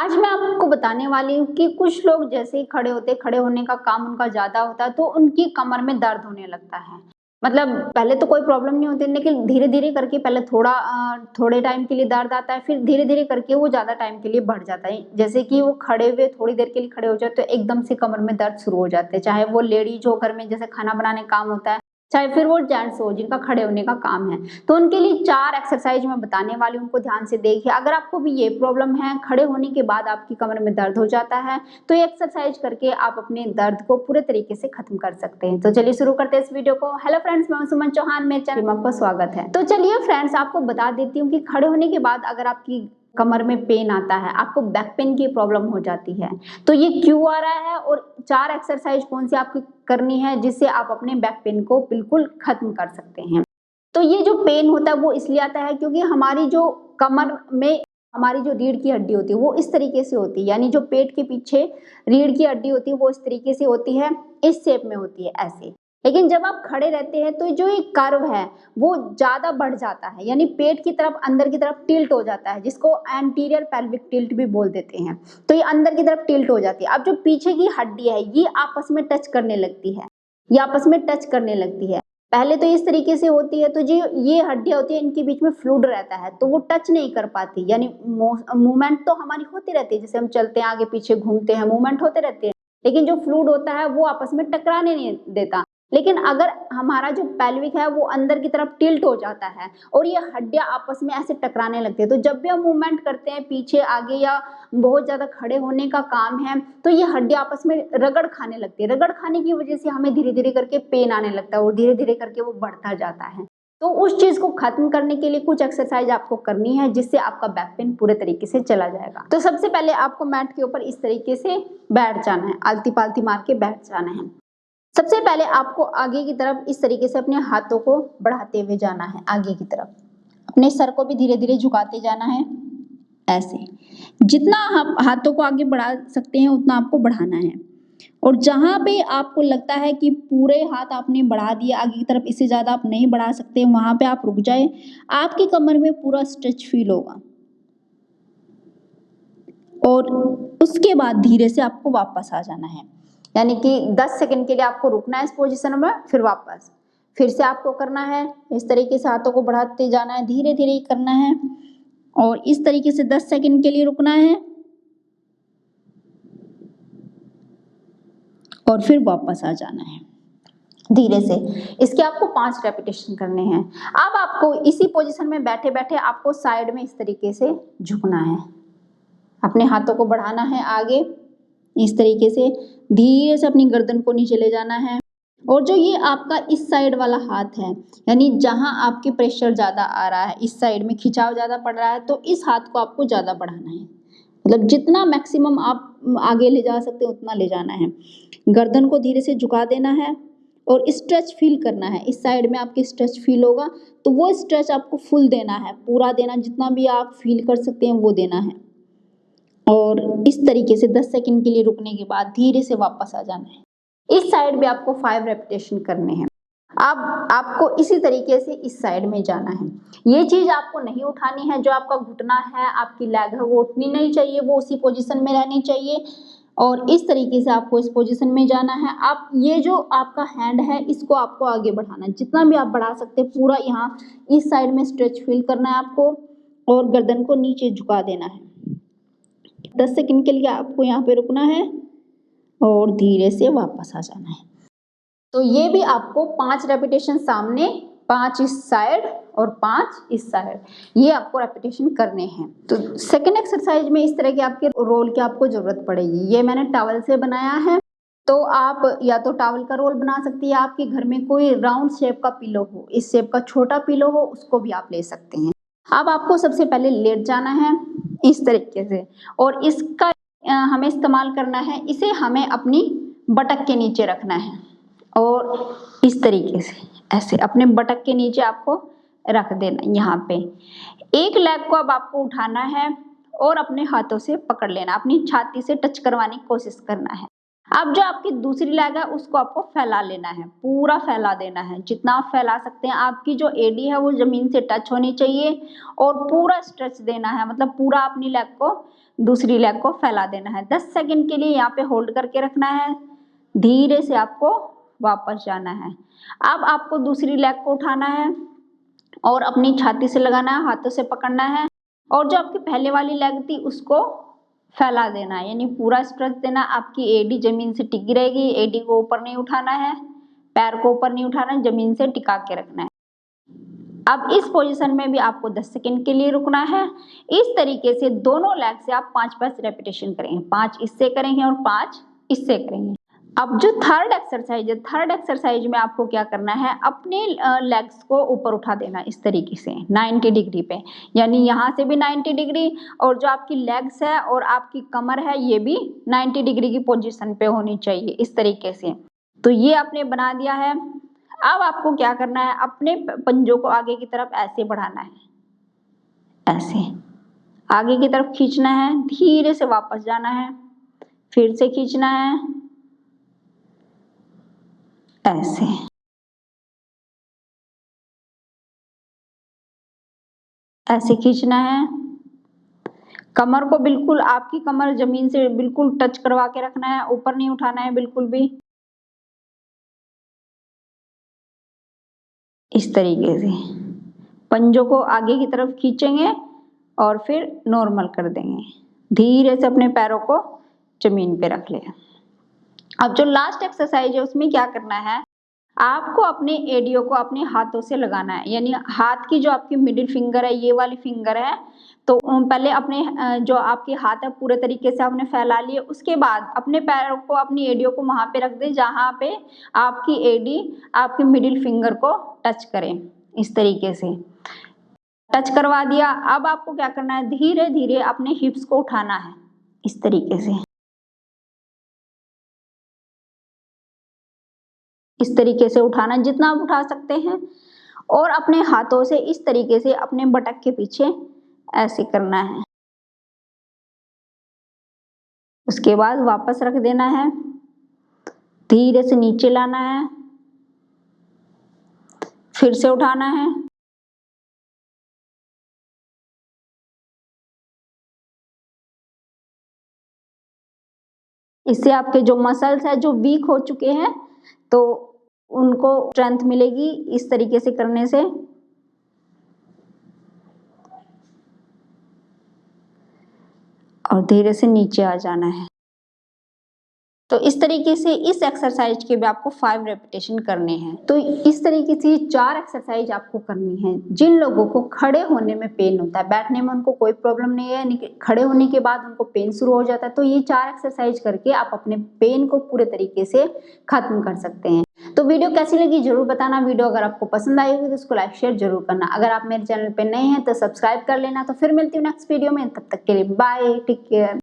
आज मैं आपको बताने वाली हूँ कि कुछ लोग जैसे ही खड़े होते, खड़े होने का काम उनका ज़्यादा होता है, तो उनकी कमर में दर्द होने लगता है। मतलब पहले तो कोई प्रॉब्लम नहीं होती, लेकिन धीरे-धीरे करके पहले थोड़े टाइम के लिए दर्द आता है, फिर धीरे-धीरे करके वो ज़्यादा टाइम के लिए बढ़ जाता है। जैसे कि वो खड़े हुए थोड़ी देर के लिए खड़े हो जाए, तो एकदम से कमर में दर्द शुरू हो जाते हैं। चाहे वो लेडीज़ हो, घर में जैसे खाना बनाने का काम होता है, चाहे फिर वो जेंट्स हो जिनका खड़े होने का काम है। तो उनके लिए 4 एक्सरसाइज मैं बताने वाली हूँ, उनको ध्यान से देखिए। अगर आपको भी ये प्रॉब्लम है, खड़े होने के बाद आपकी कमर में दर्द हो जाता है, तो ये एक्सरसाइज करके आप अपने दर्द को पूरे तरीके से खत्म कर सकते हैं। तो चलिए शुरू करते हैं इस वीडियो को। हेलो फ्रेंड्स, मैं हूं सुमन चौहान, मेरे चैनल में आपका स्वागत है। तो चलिए फ्रेंड्स, आपको बता देती हूँ कि खड़े होने के बाद अगर आपकी कमर में पेन आता है, आपको बैक पेन की प्रॉब्लम हो जाती है, तो ये क्यों आ रहा है और 4 एक्सरसाइज कौन सी आपको करनी है जिससे आप अपने बैक पेन को बिल्कुल खत्म कर सकते हैं। तो ये जो पेन होता है वो इसलिए आता है क्योंकि हमारी जो कमर में हमारी जो रीढ़ की हड्डी होती है वो इस तरीके से होती है, यानी जो पेट के पीछे रीढ़ की हड्डी होती है वो इस तरीके से होती है, इस शेप में होती है ऐसे। लेकिन जब आप खड़े रहते हैं तो जो ये कर्व है वो ज्यादा बढ़ जाता है, यानी पेट की तरफ अंदर की तरफ टिल्ट हो जाता है, जिसको एंटीरियर पेल्विक टिल्ट भी बोल देते हैं। तो ये अंदर की तरफ टिल्ट हो जाती है। अब जो पीछे की हड्डी है ये आपस में टच करने लगती है, ये आपस में टच करने लगती है। पहले तो इस तरीके से होती है, तो जो ये हड्डियां होती है इनके बीच में फ्लूइड रहता है, तो वो टच नहीं कर पाती, यानी मूवमेंट तो हमारी होती रहती है, जैसे हम चलते हैं आगे पीछे घूमते हैं, मूवमेंट होते रहते हैं, लेकिन जो फ्लूइड होता है वो आपस में टकराने नहीं देता। लेकिन अगर हमारा जो पेल्विक है वो अंदर की तरफ टिल्ट हो जाता है और ये हड्डियां आपस में ऐसे टकराने लगती है, तो जब भी हम मूवमेंट करते हैं पीछे आगे या बहुत ज्यादा खड़े होने का काम है, तो ये हड्डियां आपस में रगड़ खाने लगती है। रगड़ खाने की वजह से हमें धीरे धीरे करके पेन आने लगता है और धीरे धीरे करके वो बढ़ता जाता है। तो उस चीज को खत्म करने के लिए कुछ एक्सरसाइज आपको करनी है जिससे आपका बैक पेन पूरे तरीके से चला जाएगा। तो सबसे पहले आपको मैट के ऊपर इस तरीके से बैठ जाना है, आलती पालती मार के बैठ जाना है। सबसे पहले आपको आगे की तरफ इस तरीके से अपने हाथों को बढ़ाते हुए जाना है, आगे की तरफ अपने सर को भी धीरे धीरे झुकाते जाना है ऐसे। जितना आप हाथों को आगे बढ़ा सकते हैं उतना आपको बढ़ाना है, और जहां पे आपको लगता है कि पूरे हाथ आपने बढ़ा दिए आगे की तरफ, इससे ज्यादा आप नहीं बढ़ा सकते, वहां पे आप रुक जाए। आपकी कमर में पूरा स्ट्रेच फील होगा और उसके बाद धीरे से आपको वापस आ जाना है, यानी कि 10 सेकंड के लिए आपको रुकना है इस पोजीशन में, फिर से आपको करना है इस तरीके से, हाथों को बढ़ाते जाना है, धीरे धीरे ही करना है और इस तरीके से 10 सेकंड के लिए रुकना है और फिर वापस आ जाना है धीरे से। इसके आपको 5 रेपिटेशन करने हैं। अब आपको इसी पोजीशन में बैठे बैठे आपको साइड में इस तरीके से झुकना है, अपने हाथों को बढ़ाना है आगे इस तरीके से, धीरे से अपनी गर्दन को नीचे ले जाना है, और जो ये आपका इस साइड वाला हाथ है, यानी जहां आपके प्रेशर ज्यादा आ रहा है, इस साइड में खिंचाव ज्यादा पड़ रहा है, तो इस हाथ को आपको ज्यादा बढ़ाना है, मतलब जितना मैक्सिमम आप आगे ले जा सकते हैं उतना ले जाना है। गर्दन को धीरे से झुका देना है और स्ट्रेच फील करना है। इस साइड में आपके स्ट्रेच फील होगा, तो वो स्ट्रेच आपको फुल देना है, पूरा देना, जितना भी आप फील कर सकते हैं वो देना है। और इस तरीके से 10 सेकंड के लिए रुकने के बाद धीरे से वापस आ जाना है। इस साइड में आपको 5 रेपिटेशन करने हैं। अब आपको इसी तरीके से इस साइड में जाना है। ये चीज आपको नहीं उठानी है, जो आपका घुटना है, आपकी लेग है, वो उठनी नहीं चाहिए, वो उसी पोजीशन में रहनी चाहिए और इस तरीके से आपको इस पोजीशन में जाना है। आप ये जो आपका हैंड है इसको आपको आगे बढ़ाना है, जितना भी आप बढ़ा सकते हैं, पूरा यहाँ इस साइड में स्ट्रेच फील करना है आपको और गर्दन को नीचे झुका देना है। 10 सेकंड के लिए आपको यहाँ पे रुकना है और धीरे से वापस आ जाना है। तो ये भी आपको 5 रेपिटेशन सामने, 5 इस साइड और 5 इस साइड, ये आपको रेपिटेशन करने हैं। तो सेकंड एक्सरसाइज में इस तरह की आपके रोल की आपको जरूरत पड़ेगी। ये मैंने टॉवल से बनाया है, तो आप या तो टॉवल का रोल बना सकती है, आपके घर में कोई राउंड शेप का पिलो हो, इस शेप का छोटा पिलो हो, उसको भी आप ले सकते हैं। अब आपको सबसे पहले लेट जाना है इस तरीके से, और इसका हमें इस्तेमाल करना है, इसे हमें अपनी बटक के नीचे रखना है और इस तरीके से ऐसे अपने बटक के नीचे आपको रख देना। यहाँ पे एक लेग को अब आपको उठाना है और अपने हाथों से पकड़ लेना, अपनी छाती से टच करवाने की कोशिश करना है। अब जो आपकी दूसरी लेग है उसको आपको फैला लेना है, पूरा फैला देना है, जितना आप फैला सकते हैं। आपकी जो एडी है वो जमीन से टच होनी चाहिए और पूरा स्ट्रेच देना है, मतलब पूरा अपनी लेग को दूसरी लेग को फैला देना है। 10 सेकंड के लिए यहाँ पे होल्ड करके रखना है, धीरे से आपको वापस जाना है। अब आपको दूसरी लेग को उठाना है और अपनी छाती से लगाना है, हाथों से पकड़ना है और जो आपकी पहले वाली लेग थी उसको फैला देना है, यानी पूरा स्ट्रेच देना। आपकी एडी जमीन से टिकी रहेगी, एडी को ऊपर नहीं उठाना है, पैर को ऊपर नहीं उठाना है, जमीन से टिका के रखना है। अब इस पोजीशन में भी आपको 10 सेकंड के लिए रुकना है। इस तरीके से दोनों लेग से आप 5-5 रेपिटेशन करेंगे, 5 इससे करेंगे और 5 इससे करेंगे। अब जो थर्ड एक्सरसाइज है, थर्ड एक्सरसाइज में आपको क्या करना है, अपने लेग्स को ऊपर उठा देना इस तरीके से 90 डिग्री पे, यानी यहाँ से भी 90 डिग्री और जो आपकी लेग्स है और आपकी कमर है ये भी 90 डिग्री की पोजीशन पे होनी चाहिए इस तरीके से। तो ये आपने बना दिया है। अब आपको क्या करना है, अपने पंजों को आगे की तरफ ऐसे बढ़ाना है, ऐसे आगे की तरफ खींचना है, धीरे से वापस जाना है, फिर से खींचना है, ऐसे ऐसे खींचना है। कमर को बिल्कुल, आपकी कमर जमीन से बिल्कुल टच करवा के रखना है, ऊपर नहीं उठाना है बिल्कुल भी। इस तरीके से पंजों को आगे की तरफ खींचेंगे और फिर नॉर्मल कर देंगे, धीरे से अपने पैरों को जमीन पे रख लें। अब जो लास्ट एक्सरसाइज है उसमें क्या करना है, आपको अपने एडियो को अपने हाथों से लगाना है, यानी हाथ की जो आपकी मिडिल फिंगर है, ये वाली फिंगर है, तो पहले अपने जो आपके हाथ है पूरे तरीके से आपने फैला लिए, उसके बाद अपने पैरों को, अपनी एडियो को वहां पे रख दे जहां पे आपकी एडी आपकी मिडिल फिंगर को टच करें। इस तरीके से टच करवा दिया। अब आपको क्या करना है, धीरे धीरे अपने हिप्स को उठाना है, इस तरीके से, इस तरीके से उठाना जितना आप उठा सकते हैं और अपने हाथों से इस तरीके से अपने बटक के पीछे ऐसे करना है। उसके बाद वापस रख देना है, धीरे से नीचे लाना है, फिर से उठाना है, इससे आपके जो मसल्स है जो वीक हो चुके हैं तो उनको स्ट्रेंथ मिलेगी इस तरीके से करने से। और धीरे से नीचे आ जाना है। तो इस तरीके से इस एक्सरसाइज के भी आपको 5 रेपिटेशन करने हैं। तो इस तरीके से 4 एक्सरसाइज आपको करनी है। जिन लोगों को खड़े होने में पेन होता है, बैठने में उनको कोई प्रॉब्लम नहीं है, खड़े होने के बाद उनको पेन शुरू हो जाता है, तो ये 4 एक्सरसाइज करके आप अपने पेन को पूरे तरीके से खत्म कर सकते हैं। तो वीडियो कैसी लगी जरूर बताना। वीडियो अगर आपको पसंद आई होगी तो उसको लाइक शेयर जरूर करना। अगर आप मेरे चैनल पे नए हैं तो सब्सक्राइब कर लेना। तो फिर मिलती हूँ नेक्स्ट वीडियो में, तब तक के लिए बाय, टेक केयर।